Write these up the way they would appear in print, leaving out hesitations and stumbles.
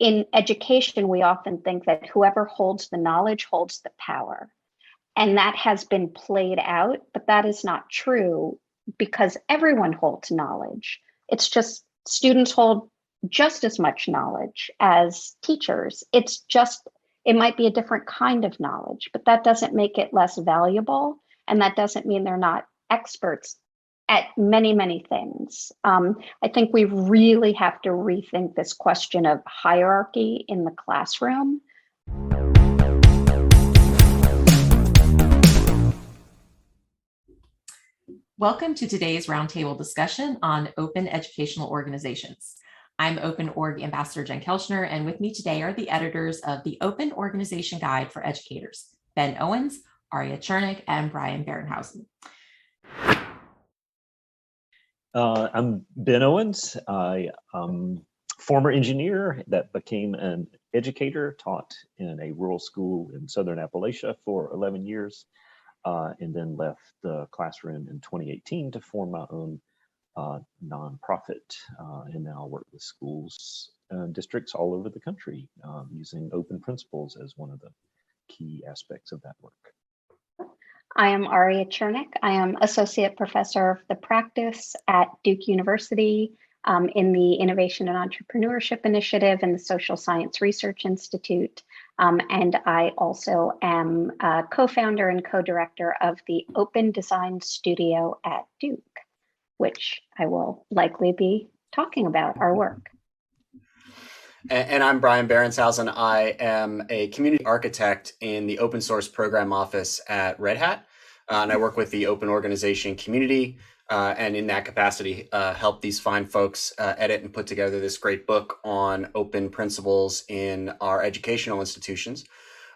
in education, we often think that whoever holds the knowledge holds the power. And that has been played out, but that is not true because everyone holds knowledge. It's just students hold just as much knowledge as teachers. It might be a different kind of knowledge, but that doesn't make it less valuable. And that doesn't mean they're not experts at many, many things. I think we really have to rethink this question of hierarchy in the classroom. Welcome to today's roundtable discussion on open educational organizations. I'm Open Org Ambassador Jen Kelchner, and with me today are the editors of the Open Organization Guide for Educators, Ben Owens, Aria Chernik, and Bryan Behrenshausen. I'm Ben Owens. I'm former engineer that became an educator, taught in a rural school in Southern Appalachia for 11 years, and then left the classroom in 2018 to form my own nonprofit. And now I work with schools and districts all over the country using open principles as one of the key aspects of that work. I am Aria Chernik. I am Associate Professor of the Practice at Duke University in the Innovation and Entrepreneurship Initiative and the Social Science Research Institute. And I also am a co-founder and co-director of the Open Design Studio at Duke, which I will likely be talking about our work. And I'm Bryan Behrenshausen. I am a community architect in the open source program office at Red Hat. And I work with the open organization community. And in that capacity, help these fine folks edit and put together this great book on open principles in our educational institutions.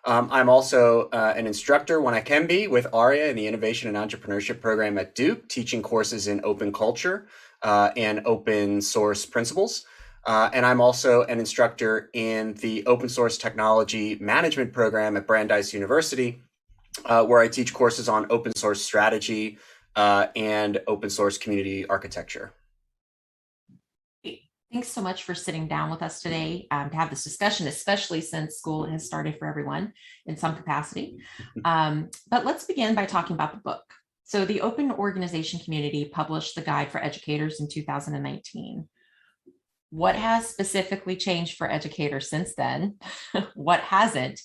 I'm also an instructor when I can be with Aria in the Innovation and Entrepreneurship program at Duke, teaching courses in open culture and open source principles. And I'm also an instructor in the open source technology management program at Brandeis University, where I teach courses on open source strategy and open source community architecture. Thanks so much for sitting down with us today to have this discussion, especially since school has started for everyone in some capacity. But let's begin by talking about the book. So the Open Organization Community published the Guide for Educators in 2019. What has specifically changed for educators since then? What hasn't?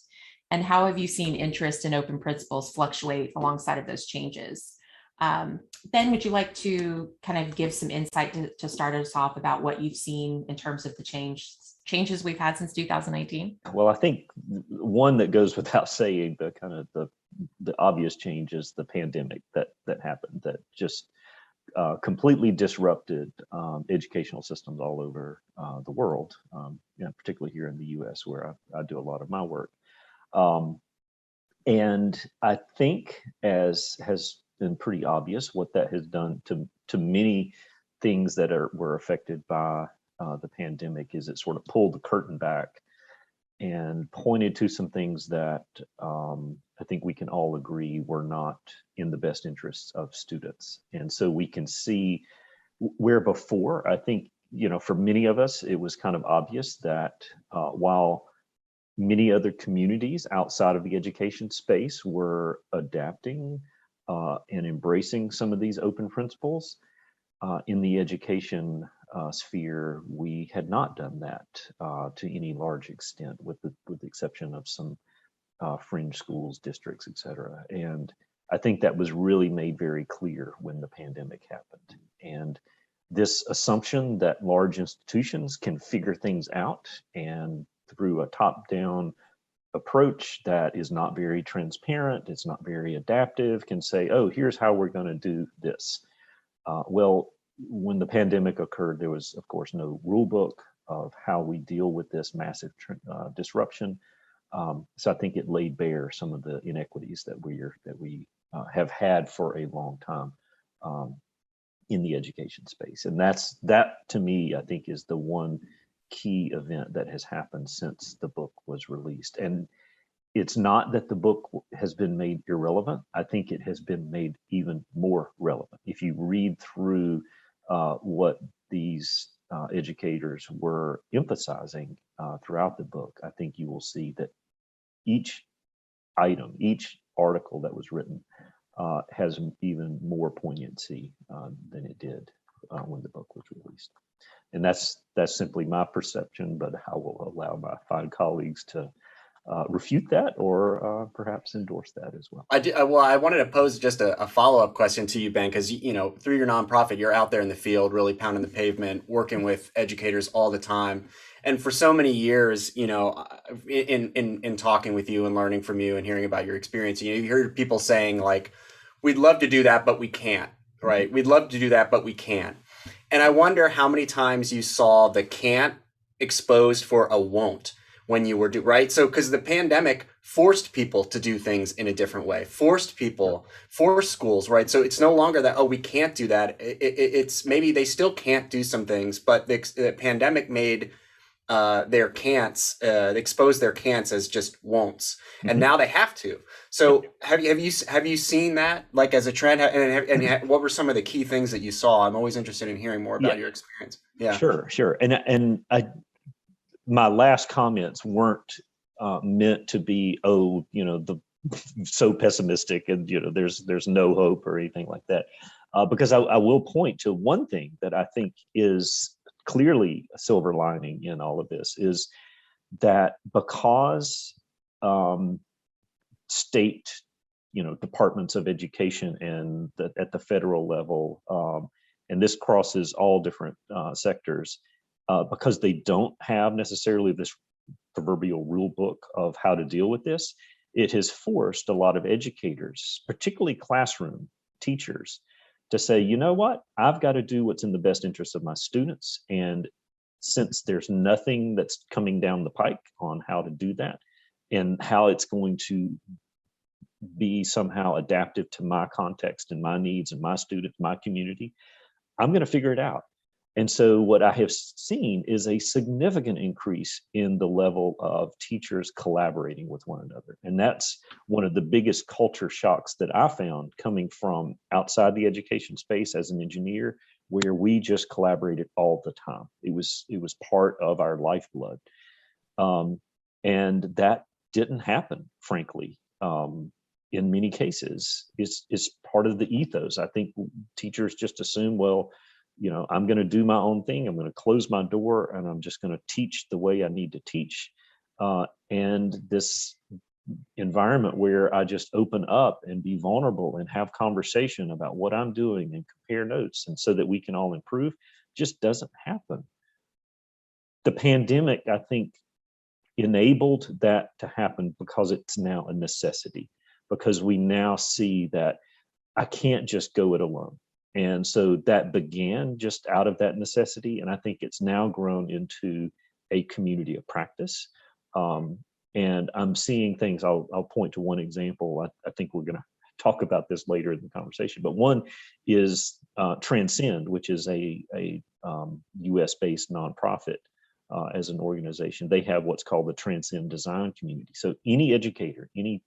And how have you seen interest in open principles fluctuate alongside of those changes? Ben, would you like to kind of give some insight to start us off about what you've seen in terms of the changes we've had since 2019? Well, I think one that goes without saying, the obvious change is the pandemic that happened, that just completely disrupted educational systems all over the world, particularly here in the U.S., where I do a lot of my work. And I think, as has been pretty obvious, what that has done to many things that were affected by the pandemic is it sort of pulled the curtain back and pointed to some things that I think we can all agree were not in the best interests of students. And so we can see where before, I think, for many of us, it was kind of obvious that while many other communities outside of the education space were adapting and embracing some of these open principles, in the education sphere, we had not done that to any large extent, with the exception of some fringe schools, districts, et cetera. And I think that was really made very clear when the pandemic happened. And this assumption that large institutions can figure things out, and through a top-down approach that is not very transparent, it's not very adaptive, can say, oh, here's how we're going to do this. Well, when the pandemic occurred, there was, of course, no rule book of how we deal with this massive disruption. So I think it laid bare some of the inequities that we have had for a long time in the education space. And that to me, I think, is the one key event that has happened since the book was released. And it's not that the book has been made irrelevant. I think it has been made even more relevant. If you read through what these educators were emphasizing throughout the book, I think you will see that each item, each article that was written has even more poignancy than it did when the book was released. And that's simply my perception, but I will allow my fine colleagues to refute that or perhaps endorse that as well. Well, I wanted to pose just a follow-up question to you, Ben, because through your nonprofit, you're out there in the field, really pounding the pavement, working with educators all the time. And for so many years, in talking with you and learning from you and hearing about your experience, you hear people saying like, "We'd love to do that, but we can't." Right? We'd love to do that, but we can't. And I wonder how many times you saw the can't exposed for a won't when you were right. So because the pandemic forced people to do things in a different way, forced schools, right? So it's no longer that, oh, we can't do that. It's maybe they still can't do some things, but the pandemic made their can'ts, exposed their can'ts as just won'ts, and now they have to. So have you seen that like as a trend, and what were some of the key things that you saw? I'm always interested in hearing more about your experience. Yeah, sure. And my last comments weren't meant to be so pessimistic and there's no hope or anything like that, because I will point to one thing that I think is clearly a silver lining in all of this is that because state, departments of education and at the federal level, and this crosses all different sectors, because they don't have necessarily this proverbial rule book of how to deal with this, it has forced a lot of educators, particularly classroom teachers, to say, you know what, I've got to do what's in the best interest of my students. And since there's nothing that's coming down the pike on how to do that and how it's going to be somehow adaptive to my context and my needs and my students, my community, I'm going to figure it out. And so what I have seen is a significant increase in the level of teachers collaborating with one another. And that's one of the biggest culture shocks that I found coming from outside the education space as an engineer, where we just collaborated all the time. It was part of our lifeblood. And that didn't happen, frankly. In many cases, it's part of the ethos. I think teachers just assume, well, I'm going to do my own thing. I'm going to close my door and I'm just going to teach the way I need to teach. And this environment where I just open up and be vulnerable and have conversation about what I'm doing and compare notes and so that we can all improve just doesn't happen. The pandemic, I think, enabled that to happen because it's now a necessity, because we now see that I can't just go it alone. And so that began just out of that necessity. And I think it's now grown into a community of practice. And I'm seeing things, I'll point to one example. I think we're going to talk about this later in the conversation, but one is Transcend, which is a US-based nonprofit as an organization. They have what's called the Transcend Design Community. So any educator, any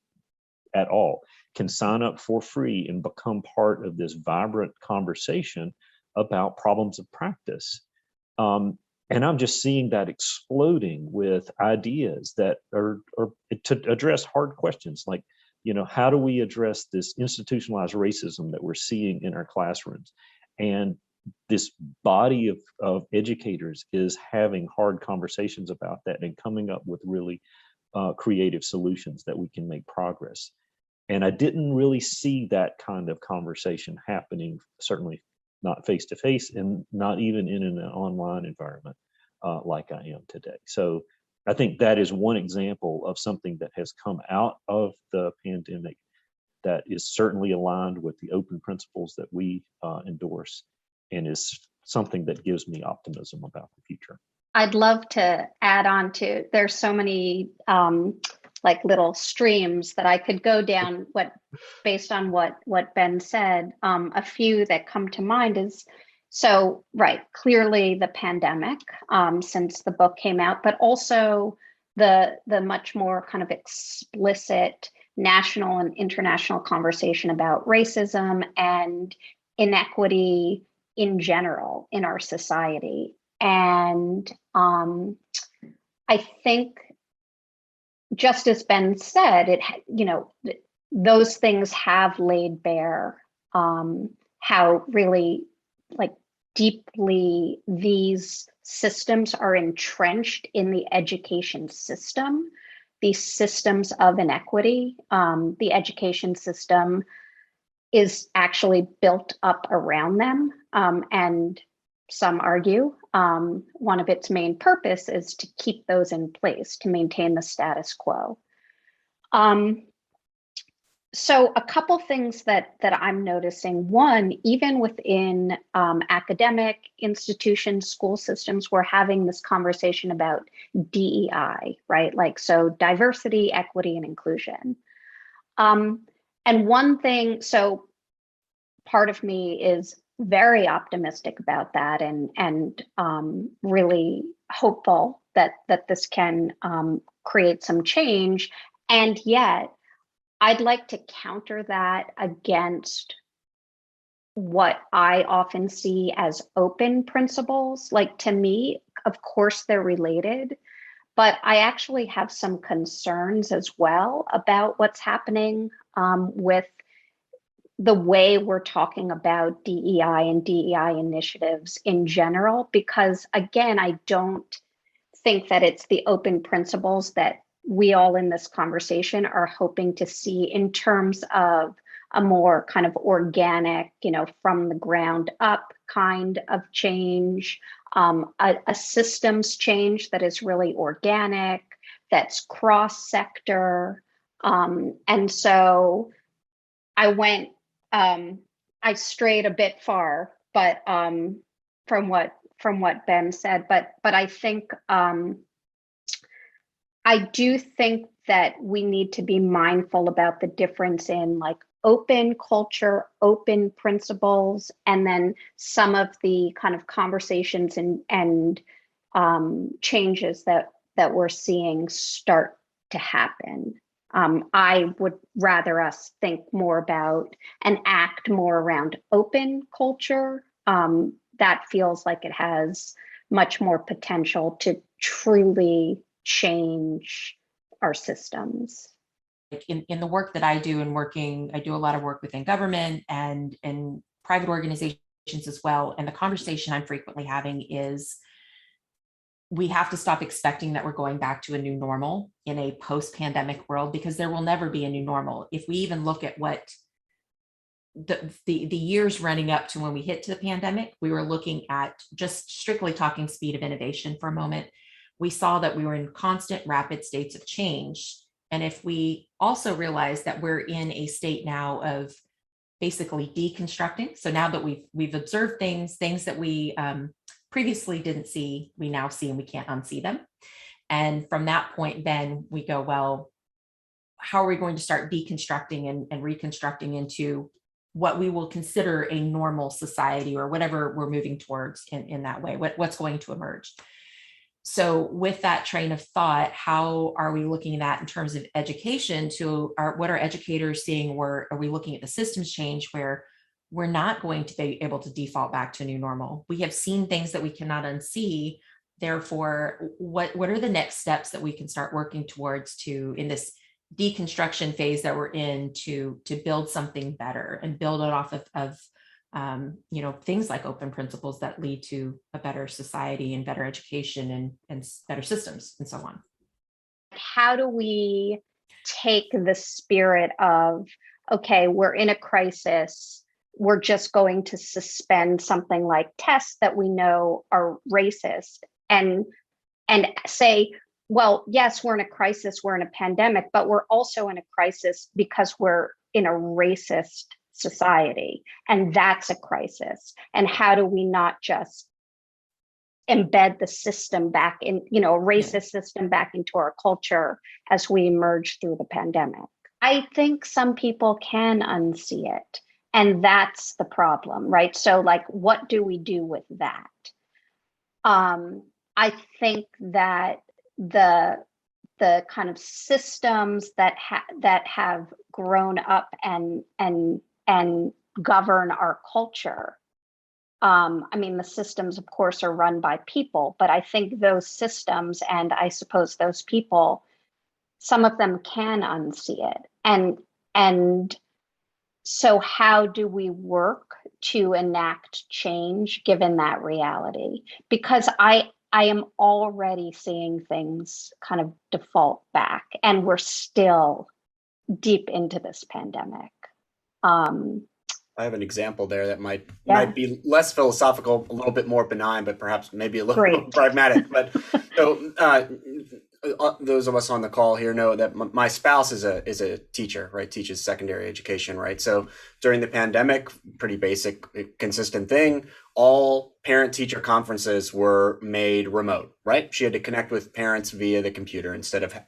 at all, can sign up for free and become part of this vibrant conversation about problems of practice. And I'm just seeing that exploding with ideas that are to address hard questions like, how do we address this institutionalized racism that we're seeing in our classrooms? And this body of educators is having hard conversations about that and coming up with really creative solutions that we can make progress. And I didn't really see that kind of conversation happening, certainly not face to face and not even in an online environment like I am today. So I think that is one example of something that has come out of the pandemic that is certainly aligned with the open principles that we endorse and is something that gives me optimism about the future. I'd love to add on to, there's so many like little streams that I could go down based on what Ben said. A few that come to mind is, so right, clearly the pandemic since the book came out, but also the much more kind of explicit national and international conversation about racism and inequity in general in our society. And I think, just as Ben said, those things have laid bare how really like deeply these systems are entrenched in the education system, these systems of inequity. The education system is actually built up around them, and some argue one of its main purpose is to keep those in place, to maintain the status quo. So a couple things that I'm noticing. One, even within academic institutions, school systems, we're having this conversation about DEI, right? Like, so diversity, equity, and inclusion. And one thing, so part of me is very optimistic about that, and really hopeful that this can create some change. And yet, I'd like to counter that against what I often see as open principles. Like, to me, of course, they're related, but I actually have some concerns as well about what's happening with the way we're talking about DEI and DEI initiatives in general, because again, I don't think that it's the open principles that we all in this conversation are hoping to see in terms of a more kind of organic, from the ground up kind of change, a systems change that is really organic, that's cross-sector. And so I strayed a bit far, but from what Ben said, but I think I do think that we need to be mindful about the difference in like open culture, open principles, and then some of the kind of conversations and changes that we're seeing start to happen. I would rather us think more about and act more around open culture. That feels like it has much more potential to truly change our systems. In the work that I do I do a lot of work within government and in private organizations as well. And the conversation I'm frequently having is we have to stop expecting that we're going back to a new normal in a post-pandemic world, because there will never be a new normal. If we even look at what the years running up to when we hit to the pandemic, we were looking at, just strictly talking speed of innovation for a moment, we saw that we were in constant rapid states of change. And if we also realize that we're in a state now of basically deconstructing, so now that we've observed things that we previously didn't see, we now see, and we can't unsee them. And from that point, then we go, well, how are we going to start deconstructing and reconstructing into what we will consider a normal society, or whatever we're moving towards in that way, what's going to emerge? So with that train of thought, how are we looking at that in terms of education? What are educators seeing? Are we looking at the systems change where we're not going to be able to default back to a new normal? We have seen things that we cannot unsee. Therefore, what are the next steps that we can start working towards in this deconstruction phase that we're in to build something better and build it off of things like open principles that lead to a better society and better education and better systems and so on. How do we take the spirit of, okay, we're in a crisis, we're just going to suspend something like tests that we know are racist, and say, well, yes, we're in a crisis, we're in a pandemic, but we're also in a crisis because we're in a racist society, and that's a crisis. And how do we not just embed the system back in, a racist system back into our culture as we emerge through the pandemic? I think some people can unsee it, and that's the problem, right? So like, what do we do with that? I think that the kind of systems that have grown up and govern our culture I mean, the systems, of course, are run by people, but I think those systems, and I suppose those people, some of them can unsee it. And so how do we work to enact change given that reality? Because I am already seeing things kind of default back, and we're still deep into this pandemic. I have an example there that might Yeah. be less philosophical, a little bit more benign, but perhaps maybe a little Great. more pragmatic. But so those of us on the call here know that my spouse is a teacher, right? Teaches secondary education, right? So during the pandemic, pretty basic, consistent thing. All parent-teacher conferences were made remote, right? She had to connect with parents via the computer instead of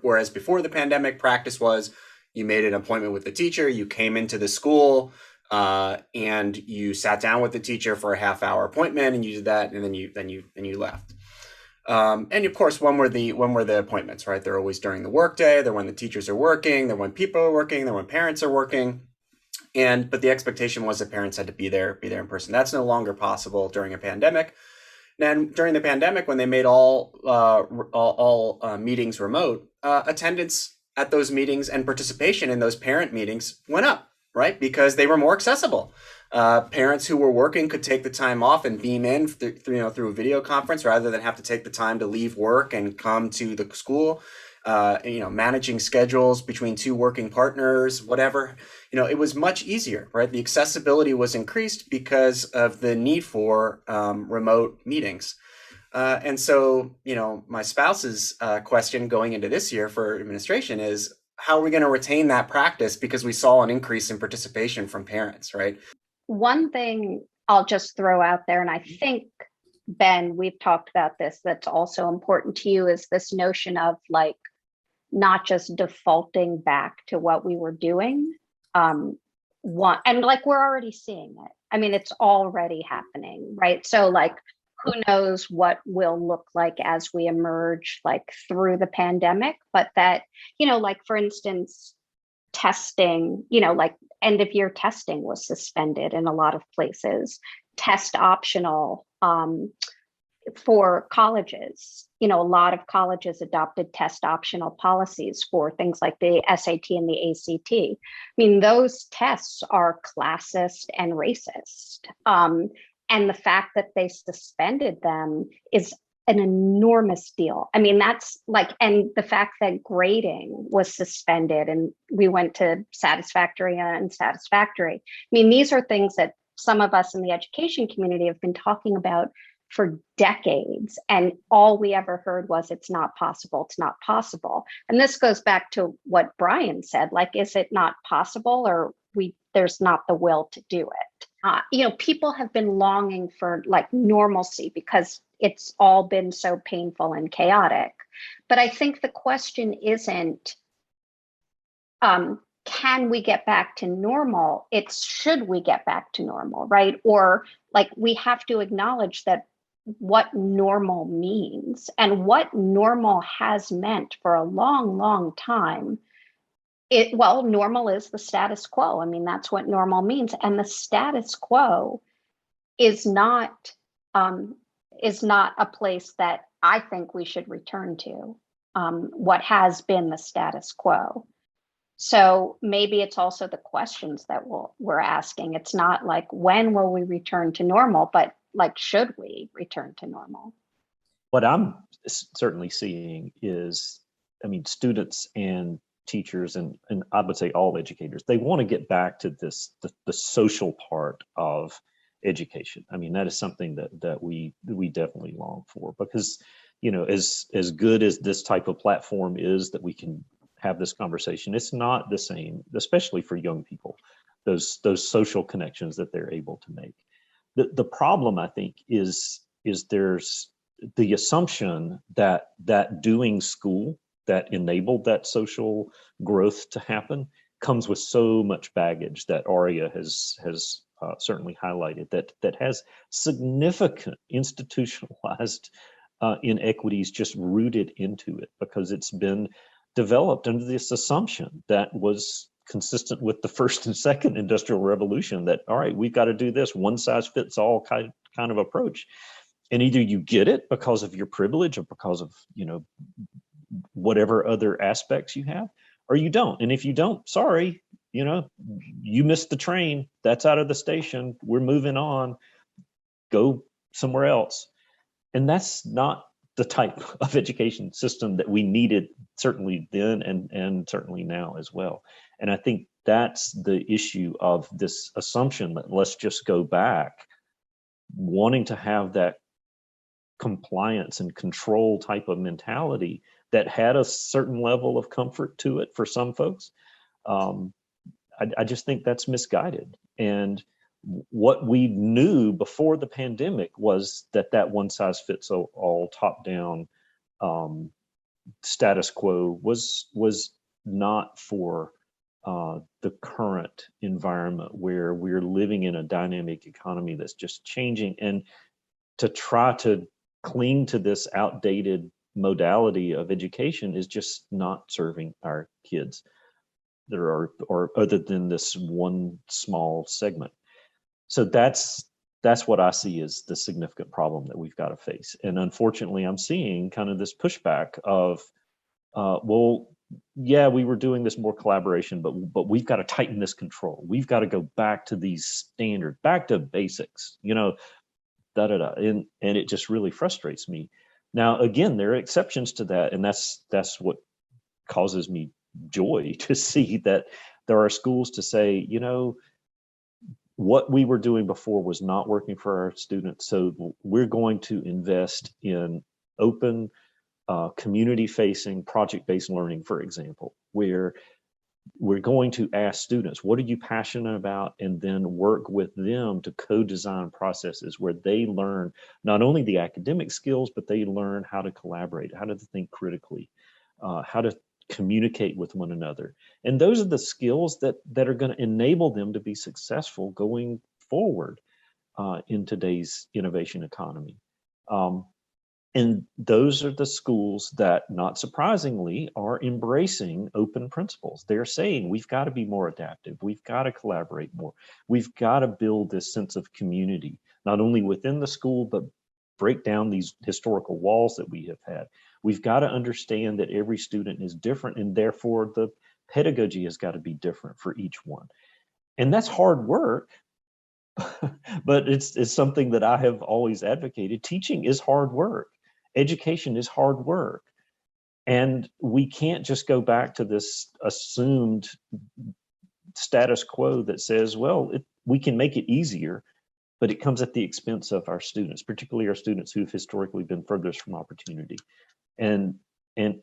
whereas before the pandemic, practice was you made an appointment with the teacher, you came into the school, and you sat down with the teacher for a half-hour appointment, and you did that, and then you left. And of course, when were the appointments, right? They're always during the workday. They're when the teachers are working. They're when people are working. They're when parents are working. But the expectation was that parents had to be there in person. That's no longer possible during a pandemic. And during the pandemic, when they made all meetings remote, attendance at those meetings and participation in those parent meetings went up, right? Because they were more accessible. Parents who were working could take the time off and beam in through a video conference rather than have to take the time to leave work and come to the school. Managing schedules between two working partners, whatever, it was much easier, right? The accessibility was increased because of the need for remote meetings. And so, my spouse's question going into this year for administration is, how are we going to retain that practice? Because we saw an increase in participation from parents, right? One thing I'll just throw out there, and I think, Ben, we've talked about this, that's also important to you, is this notion of like not just defaulting back to what we were doing. And like we're already seeing it. I mean, it's already happening, right? So like, who knows what will look like as we emerge like through the pandemic, but that, like for instance, testing, like end of year testing was suspended in a lot of places, test optional for colleges. A lot of colleges adopted test optional policies for things like the SAT and the ACT. I mean, those tests are classist and racist. And the fact that they suspended them is an enormous deal. I mean, that's like, and the fact that grading was suspended and we went to satisfactory and unsatisfactory. I mean, these are things that some of us in the education community have been talking about for decades. And all we ever heard was, it's not possible, it's not possible. And this goes back to what Bryan said, like, is it not possible, or there's not the will to do it? People have been longing for like normalcy because it's all been so painful and chaotic. But I think the question isn't, can we get back to normal? It's should we get back to normal, right? Or like we have to acknowledge that what normal means and what normal has meant for a long, long time. Normal is the status quo. I mean, that's what normal means. And the status quo is not a place that I think we should return to, what has been the status quo. So maybe it's also the questions that we're asking. It's not like, when will we return to normal, but like, should we return to normal? What I'm certainly seeing is, students and teachers and I would say all educators, they want to get back to the social part of education. I mean, that is something that we definitely long for, because, as good as this type of platform is that we can have this conversation, it's not the same, especially for young people, those social connections that they're able to make. The problem, I think, is there's the assumption that doing school that enabled that social growth to happen comes with so much baggage that Aria has certainly highlighted, that has significant institutionalized inequities just rooted into it, because it's been developed under this assumption that was consistent with the first and second industrial revolution, that, all right, we've got to do this one size fits all kind of approach. And either you get it because of your privilege or because of, whatever other aspects you have, or you don't. And if you don't, sorry, you missed the train. That's out of the station. We're moving on. Go somewhere else. And that's not the type of education system that we needed, certainly then and certainly now as well. And I think that's the issue of this assumption that let's just go back, wanting to have that compliance and control type of mentality that had a certain level of comfort to it for some folks. I just think that's misguided. And what we knew before the pandemic was that one size fits all top down status quo was not for the current environment where we're living in a dynamic economy that's just changing. And to try to cling to this outdated modality of education is just not serving our kids or other than this one small segment. So that's what I see as the significant problem that we've got to face. And unfortunately, I'm seeing kind of this pushback of, well, yeah, we were doing this more collaboration, but we've got to tighten this control. We've got to go back to these standards, back to basics, and it just really frustrates me. Now, again, there are exceptions to that, and that's what causes me joy to see that there are schools to say, what we were doing before was not working for our students, so we're going to invest in open, community-facing, project-based learning, for example, where we're going to ask students, what are you passionate about? And then work with them to co-design processes where they learn not only the academic skills, but they learn how to collaborate, how to think critically, how to communicate with one another. And those are the skills that are going to enable them to be successful going forward in today's innovation economy. And those are the schools that, not surprisingly, are embracing open principles. They're saying we've got to be more adaptive. We've got to collaborate more. We've got to build this sense of community, not only within the school, but break down these historical walls that we have had. We've got to understand that every student is different, and therefore the pedagogy has got to be different for each one. And that's hard work, but it's something that I have always advocated. Teaching is hard work. Education is hard work. And we can't just go back to this assumed status quo that says, well, we can make it easier, but it comes at the expense of our students, particularly our students who've historically been furthest from opportunity. And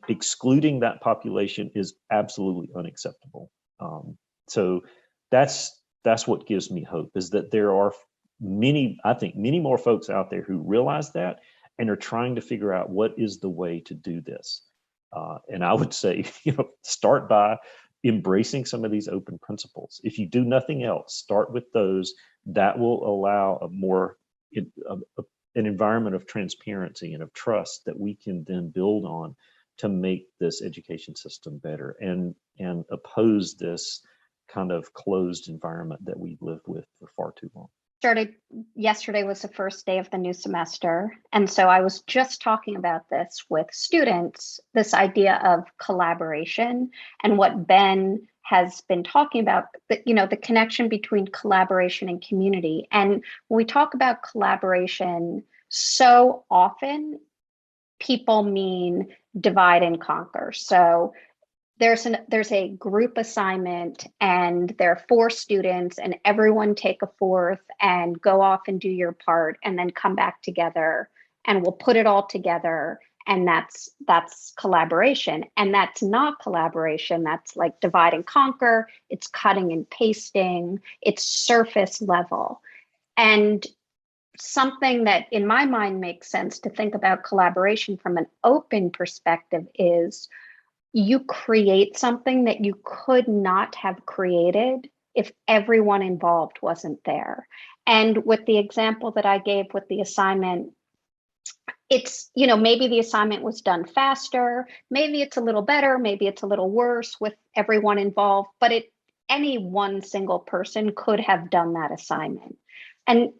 excluding that population is absolutely unacceptable. So that's what gives me hope, is that there are many more folks out there who realize that and are trying to figure out what is the way to do this. And I would say, start by embracing some of these open principles. If you do nothing else, start with those. That will allow an environment of transparency and of trust that we can then build on to make this education system better and oppose this kind of closed environment that we've lived with for far too long. Yesterday was the first day of the new semester. And so I was just talking about this with students, this idea of collaboration and what Ben has been talking about, the connection between collaboration and community. And when we talk about collaboration, so often people mean divide and conquer. So there's a group assignment and there are 4 students and everyone take a fourth and go off and do your part and then come back together and we'll put it all together, and that's collaboration. And that's not collaboration. That's like divide and conquer. It's cutting and pasting. It's surface level. And something that in my mind makes sense to think about collaboration from an open perspective is you create something that you could not have created if everyone involved wasn't there. And with the example that I gave with the assignment, it's, maybe the assignment was done faster, maybe it's a little better, maybe it's a little worse with everyone involved, but any one single person could have done that assignment. And,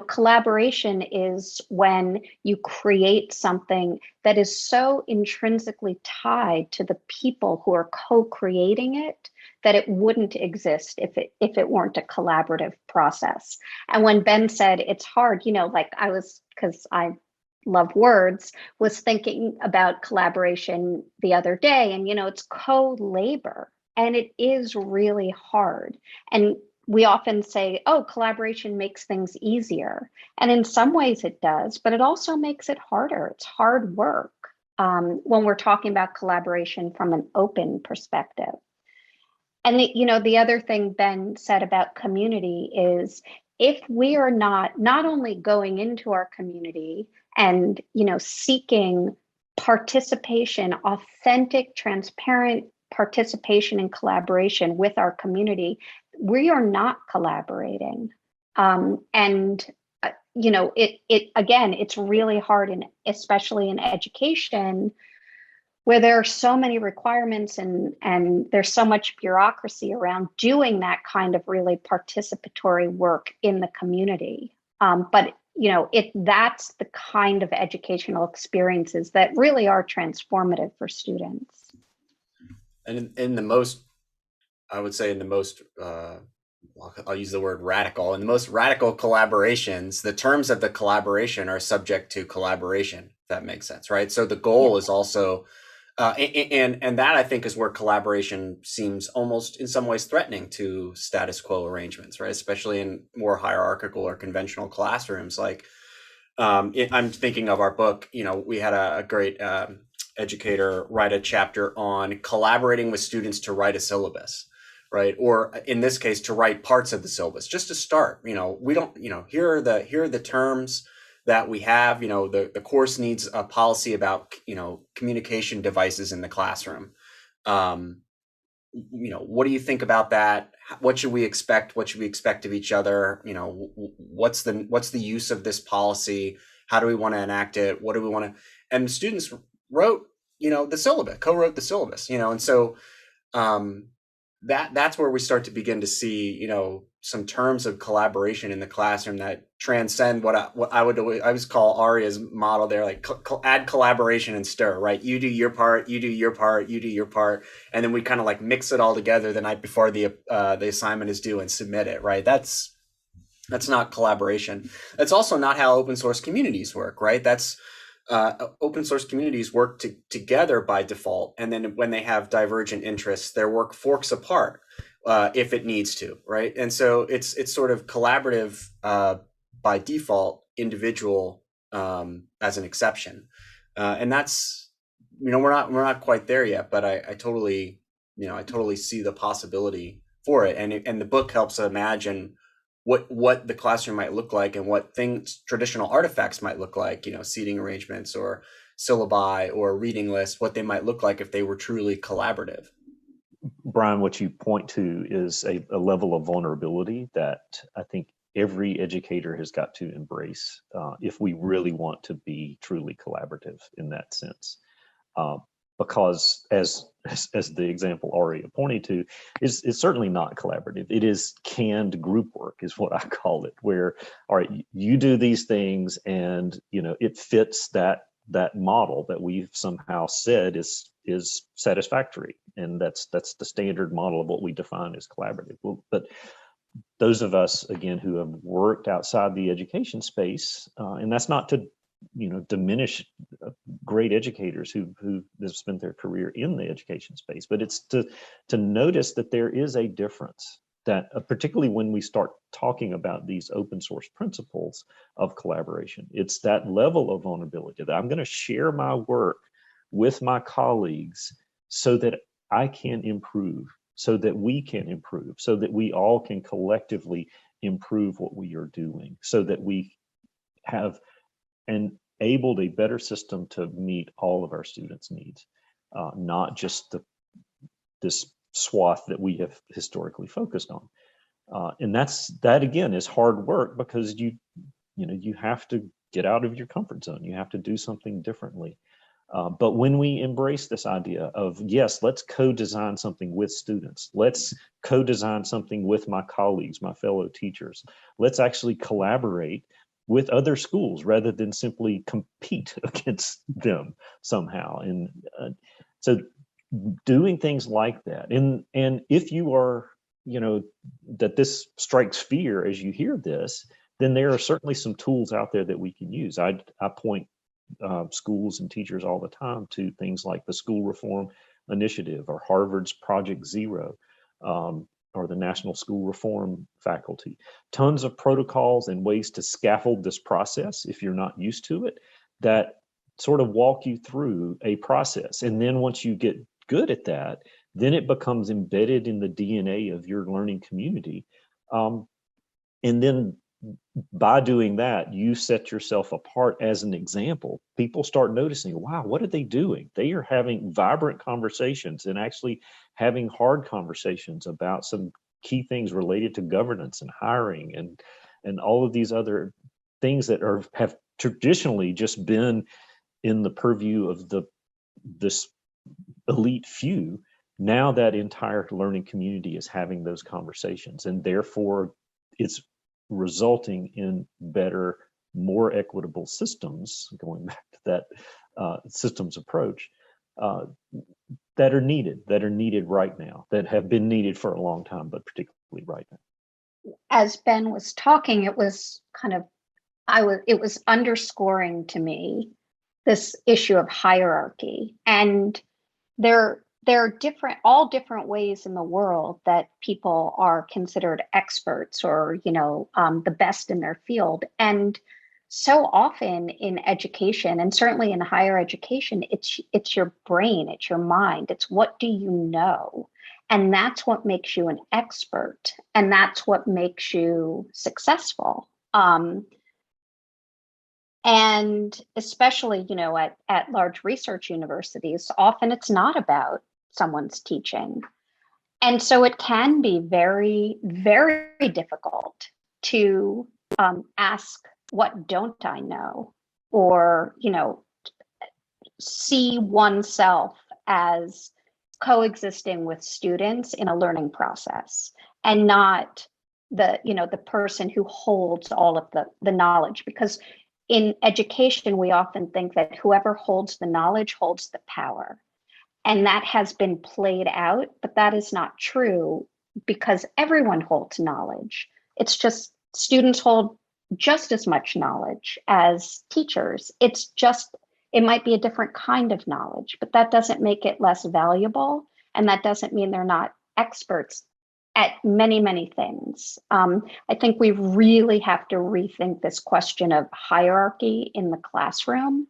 collaboration is when you create something that is so intrinsically tied to the people who are co-creating it that it wouldn't exist if it weren't a collaborative process. And when Ben said it's hard, like I was, because I love words, was thinking about collaboration the other day, and it's co-labor, and it is really hard. And we often say, oh, collaboration makes things easier. And in some ways it does, but it also makes it harder. It's hard work when we're talking about collaboration from an open perspective. And the other thing Ben said about community is, if we are not only going into our community and seeking participation, authentic, transparent participation and collaboration with our community, we are not collaborating. It again, it's really hard, especially in education, where there are so many requirements and there's so much bureaucracy around doing that kind of really participatory work in the community. But that's the kind of educational experiences that really are transformative for students. And in the most, I would say in the most, I'll use the word radical, in the most radical collaborations, the terms of the collaboration are subject to collaboration, if that makes sense, right? So the goal is also, and that I think is where collaboration seems almost in some ways threatening to status quo arrangements, right? Especially in more hierarchical or conventional classrooms. Like I'm thinking of our book, we had a great educator write a chapter on collaborating with students to write a syllabus, right? Or in this case, to write parts of the syllabus, just to start. We don't, here are the terms that we have. The course needs a policy about, communication devices in the classroom. What do you think about that? What should we expect? What should we expect of each other? What's the use of this policy? How do we want to enact it? What do we want to? And the students wrote, the syllabus, co-wrote the syllabus, and so that's where we start to begin to see, some terms of collaboration in the classroom that transcend what I would always call Aria's model there, like add collaboration and stir, right? You do your part, you do your part, you do your part, and then we kind of like mix it all together the night before the assignment is due and submit it, right? That's not collaboration. That's also not how open source communities work, right? That's open source communities work together by default, and then when they have divergent interests, their work forks apart if it needs to, right? And so it's sort of collaborative by default, individual as an exception, and that's we're not quite there yet, but I totally see the possibility for it, and the book helps imagine what the classroom might look like and what traditional artifacts might look like, seating arrangements or syllabi or reading lists, what they might look like if they were truly collaborative. Bryan, what you point to is a level of vulnerability that I think every educator has got to embrace if we really want to be truly collaborative in that sense. Because as the example Aria pointed to, is certainly not collaborative. It is canned group work, is what I call it, where, all right, you do these things and it fits that model that we've somehow said is satisfactory, and that's the standard model of what we define as collaborative. Well, but those of us, again, who have worked outside the education space, and that's not to diminish great educators who have spent their career in the education space, but it's to notice that there is a difference, that particularly when we start talking about these open source principles of collaboration, it's that level of vulnerability that I'm going to share my work with my colleagues so that I can improve, so that we can improve, so that we all can collectively improve what we are doing, so that we have enabled a better system to meet all of our students' needs, not just this swath that we have historically focused on. And that again is hard work, because you have to get out of your comfort zone. You have to do something differently. But when we embrace this idea of, yes, let's co-design something with students, let's co-design something with my colleagues, my fellow teachers, let's actually collaborate with other schools rather than simply compete against them somehow. And so doing things like that. And if you are, that this strikes fear as you hear this, then there are certainly some tools out there that we can use. I point schools and teachers all the time to things like the School Reform Initiative or Harvard's Project Zero, or the National School Reform Faculty. Tons of protocols and ways to scaffold this process if you're not used to it, that sort of walk you through a process. And then once you get good at that, then it becomes embedded in the DNA of your learning community. And then by doing that, you set yourself apart as an example. People start noticing, wow, what are they doing? They are having vibrant conversations and actually having hard conversations about some key things related to governance and hiring and all of these other things that have traditionally just been in the purview of this elite few. Now that entire learning community is having those conversations, and therefore it's resulting in better, more equitable systems, going back to that systems approach, that are needed right now, that have been needed for a long time, but particularly right now. As Ben was talking, it was it was underscoring to me this issue of hierarchy. And there are different ways in the world that people are considered experts or, the best in their field. And so often in education, and certainly in higher education, it's your brain, it's your mind, it's what do you know? And that's what makes you an expert. And that's what makes you successful. And especially, at large research universities, often it's not about someone's teaching. And so it can be very, very difficult to ask, what don't I know? Or, see oneself as coexisting with students in a learning process and not the person who holds all of the knowledge. Because in education, we often think that whoever holds the knowledge holds the power. And that has been played out, but that is not true because everyone holds knowledge. It's just students hold just as much knowledge as teachers. It might be a different kind of knowledge, but that doesn't make it less valuable. And that doesn't mean they're not experts at many, many things. I think we really have to rethink this question of hierarchy in the classroom.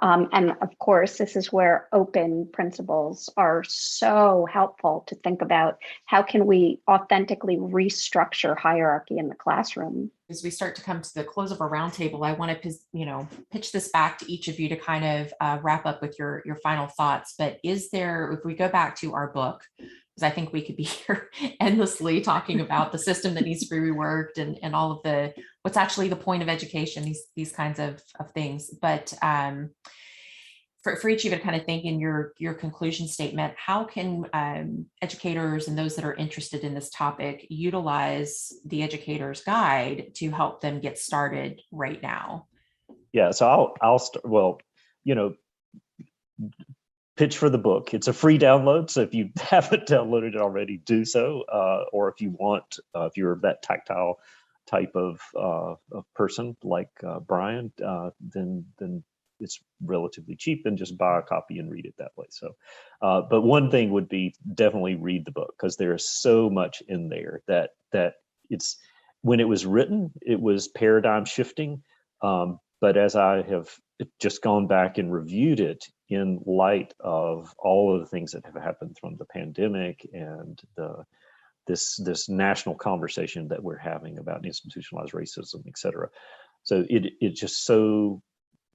And of course, this is where open principles are so helpful to think about how can we authentically restructure hierarchy in the classroom. As we start to come to the close of our roundtable, I want to, pitch this back to each of you to kind of wrap up with your final thoughts. But is there, if we go back to our book, because I think we could be here endlessly talking about the system that needs to be reworked and all of what's actually the point of education, these kinds of things. But for each of you to kind of think in your conclusion statement, how can educators and those that are interested in this topic utilize the Educator's Guide to help them get started right now? Yeah, so I'll start. Well, pitch for the book. It's a free download, so if you haven't downloaded it already, do so. Or if you want, if you're that tactile type of person like Bryan, then it's relatively cheap, and just buy a copy and read it that way. So, but one thing would be definitely read the book, because there is so much in there that it's, when it was written, it was paradigm shifting. But as I have just gone back and reviewed it in light of all of the things that have happened from the pandemic and this national conversation that we're having about institutionalized racism, et cetera. So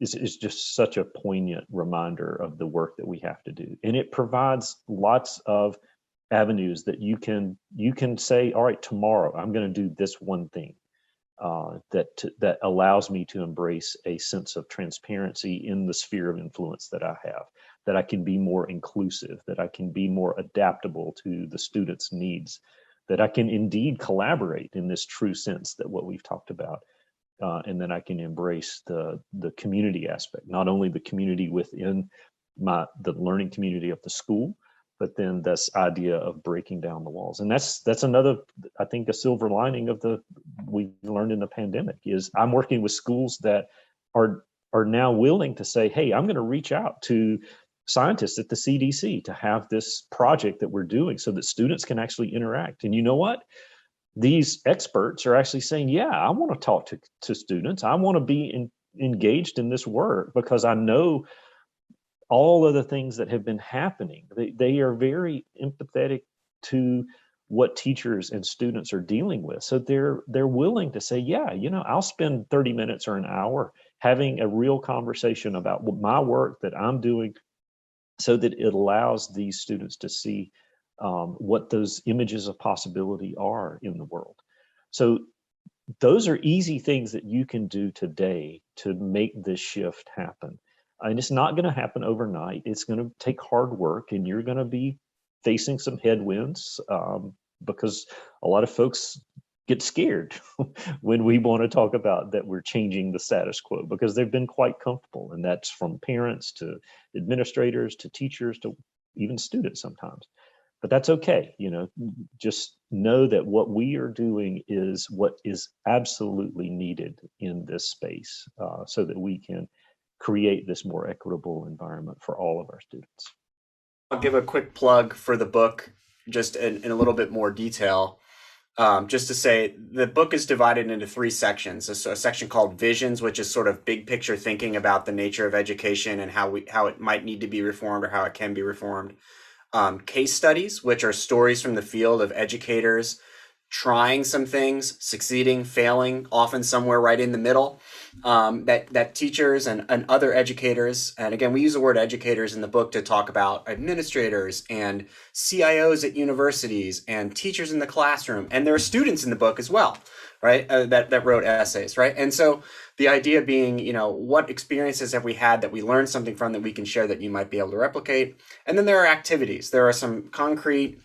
it's just such a poignant reminder of the work that we have to do. And it provides lots of avenues that you can say, all right, tomorrow I'm going to do this one thing. that allows me to embrace a sense of transparency in the sphere of influence that I have, that I can be more inclusive, that I can be more adaptable to the students' needs, that I can indeed collaborate in this true sense that what we've talked about. And then I can embrace the community aspect, not only the community within the learning community of the school, but then this idea of breaking down the walls. And that's another, I think, a silver lining of we learned in the pandemic is I'm working with schools that are now willing to say, hey, I'm going to reach out to scientists at the CDC to have this project that we're doing so that students can actually interact. And you know what? These experts are actually saying, yeah, I want to talk to students. I want to be engaged in this work because I know all of the things that have been happening. They are very empathetic to what teachers and students are dealing with. So they're willing to say, yeah, I'll spend 30 minutes or an hour having a real conversation about my work that I'm doing so that it allows these students to see what those images of possibility are in the world. So those are easy things that you can do today to make this shift happen. And it's not going to happen overnight. It's going to take hard work, and you're going to be facing some headwinds because a lot of folks get scared when we want to talk about that we're changing the status quo because they've been quite comfortable. And that's from parents to administrators to teachers to even students sometimes. But that's okay. Just know that what we are doing is what is absolutely needed in this space so that we can create this more equitable environment for all of our students. I'll give a quick plug for the book just in a little bit more detail. Just to say, the book is divided into 3 sections. A section called Visions, which is sort of big picture thinking about the nature of education and how it might need to be reformed or how it can be reformed. Case studies, which are stories from the field of educators trying some things, succeeding, failing, often somewhere right in the middle, that teachers and other educators, and again, we use the word educators in the book to talk about administrators and CIOs at universities and teachers in the classroom, and there are students in the book as well, right, that wrote essays, right? And so the idea being, what experiences have we had that we learned something from that we can share that you might be able to replicate? And then there are activities. There are some concrete,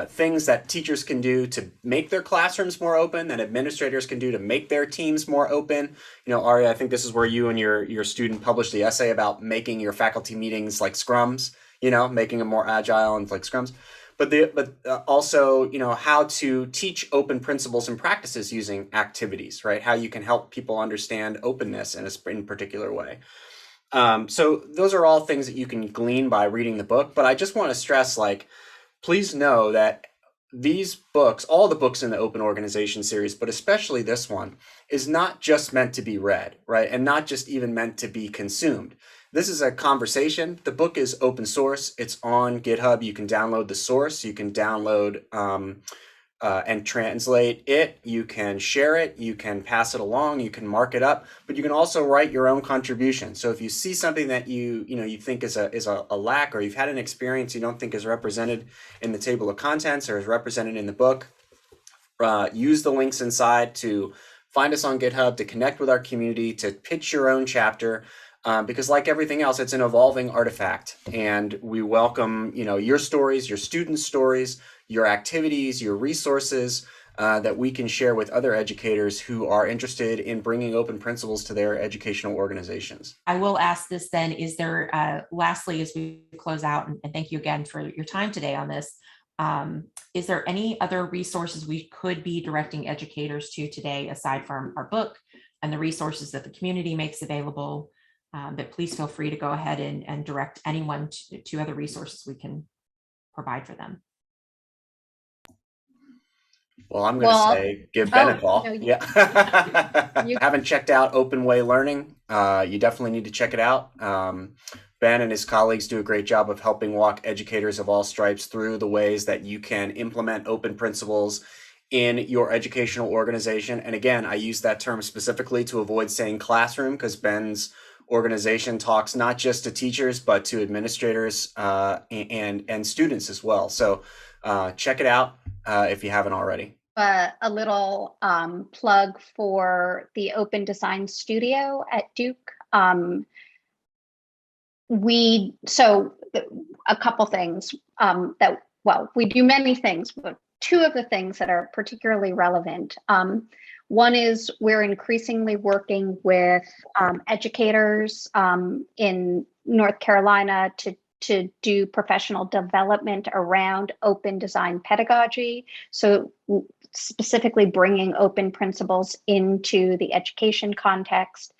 things that teachers can do to make their classrooms more open, that administrators can do to make their teams more open. Aria, I think this is where you and your student published the essay about making your faculty meetings like scrums, making them more agile and like scrums. But also, how to teach open principles and practices using activities, right? How you can help people understand openness in a particular way. So those are all things that you can glean by reading the book. But I just want to stress, please know that these books, all the books in the Open Organization series, but especially this one, is not just meant to be read, right? And not just even meant to be consumed. This is a conversation. The book is open source. It's on GitHub. You can download the source. You can download and translate it. You can share it. You can pass it along. You can mark it up. But you can also write your own contribution. So if you see something that you think is a lack, or you've had an experience you don't think is represented in the table of contents or is represented in the book, use the links inside to find us on GitHub, to connect with our community, to pitch your own chapter. Because like everything else, it's an evolving artifact, and we welcome, your stories, your students' stories, your activities, your resources that we can share with other educators who are interested in bringing open principles to their educational organizations. I will ask this then, is there, lastly, as we close out, and thank you again for your time today on this, is there any other resources we could be directing educators to today, aside from our book and the resources that the community makes available? But please feel free to go ahead and direct anyone to other resources we can provide for them. Well, I'm going to say give Ben a call. No, Yeah. Haven't checked out Open Way Learning. You definitely need to check it out. Ben and his colleagues do a great job of helping walk educators of all stripes through the ways that you can implement open principles in your educational organization. And again, I use that term specifically to avoid saying classroom, because Ben's organization talks not just to teachers, but to administrators and students as well. So check it out if you haven't already. a little plug for the Open Design Studio at Duke. A couple things we do many things, but two of the things that are particularly relevant. One is we're increasingly working with educators in North Carolina to do professional development around open design pedagogy. So specifically bringing open principles into the education context.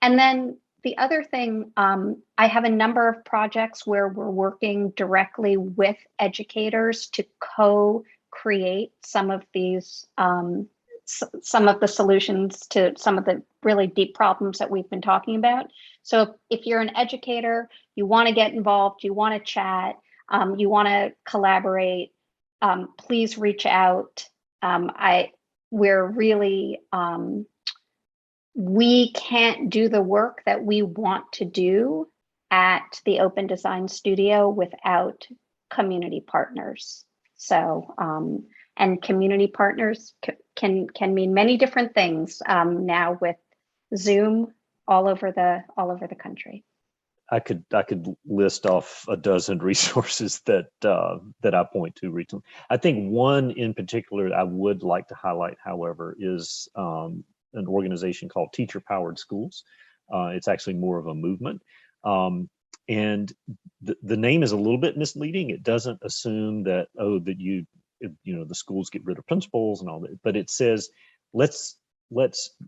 And then the other thing, I have a number of projects where we're working directly with educators to co-create some of these, some of the solutions to some of the really deep problems that we've been talking about. So if you're an educator, you want to get involved, you want to chat, you want to collaborate, please reach out. We're really, we can't do the work that we want to do at the Open Design Studio without community partners. So, and community partners can mean many different things now with Zoom all over the country. I could list off a dozen resources that I point to recently. I think one in particular I would like to highlight, however, is an organization called TeacherPowered Schools. It's actually more of a movement. And the name is a little bit misleading. It doesn't assume that, that the schools get rid of principals and all that, but it says, let's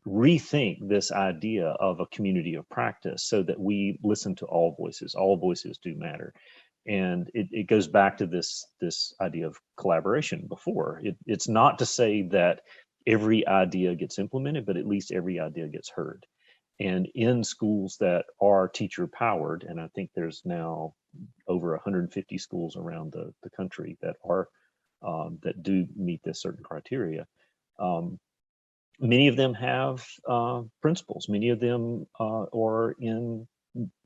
rethink this idea of a community of practice so that we listen to all voices. All voices do matter. And it goes back to this idea of collaboration before. It's not to say that every idea gets implemented, but at least every idea gets heard. And in schools that are teacher powered, and I think there's now over 150 schools around the country that are that do meet this certain criteria. Many of them have principals. Many of them are in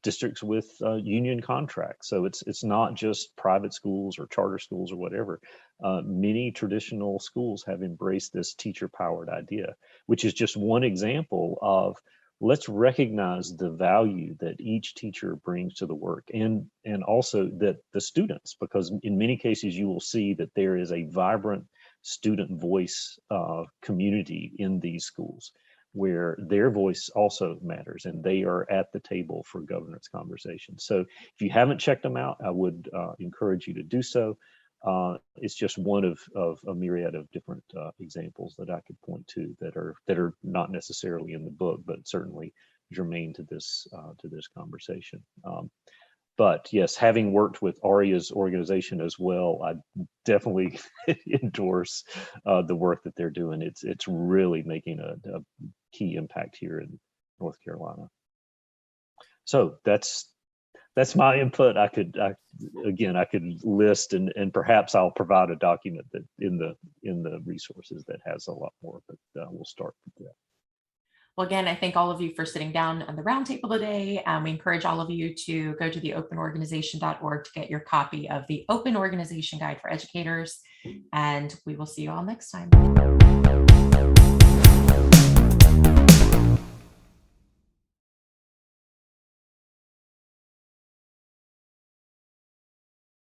districts with union contracts. So it's not just private schools or charter schools or whatever. Many traditional schools have embraced this teacher-powered idea, which is just one example of let's recognize the value that each teacher brings to the work, and also that the students, because in many cases you will see that there is a vibrant student voice community in these schools where their voice also matters and they are at the table for governance conversations. So if you haven't checked them out, I would encourage you to do so. It's just one of a myriad of different examples that I could point to that are not necessarily in the book, but certainly germane to this conversation. But yes, having worked with Aria's organization as well, I definitely endorse the work that they're doing. It's really making a key impact here in North Carolina. So that's my input. I could list and perhaps I'll provide a document that in the resources that has a lot more, but we'll start with that. Well, again, I thank all of you for sitting down on the roundtable today. We encourage all of you to go to the openorganization.org to get your copy of the Open Organization Guide for Educators, and we will see you all next time.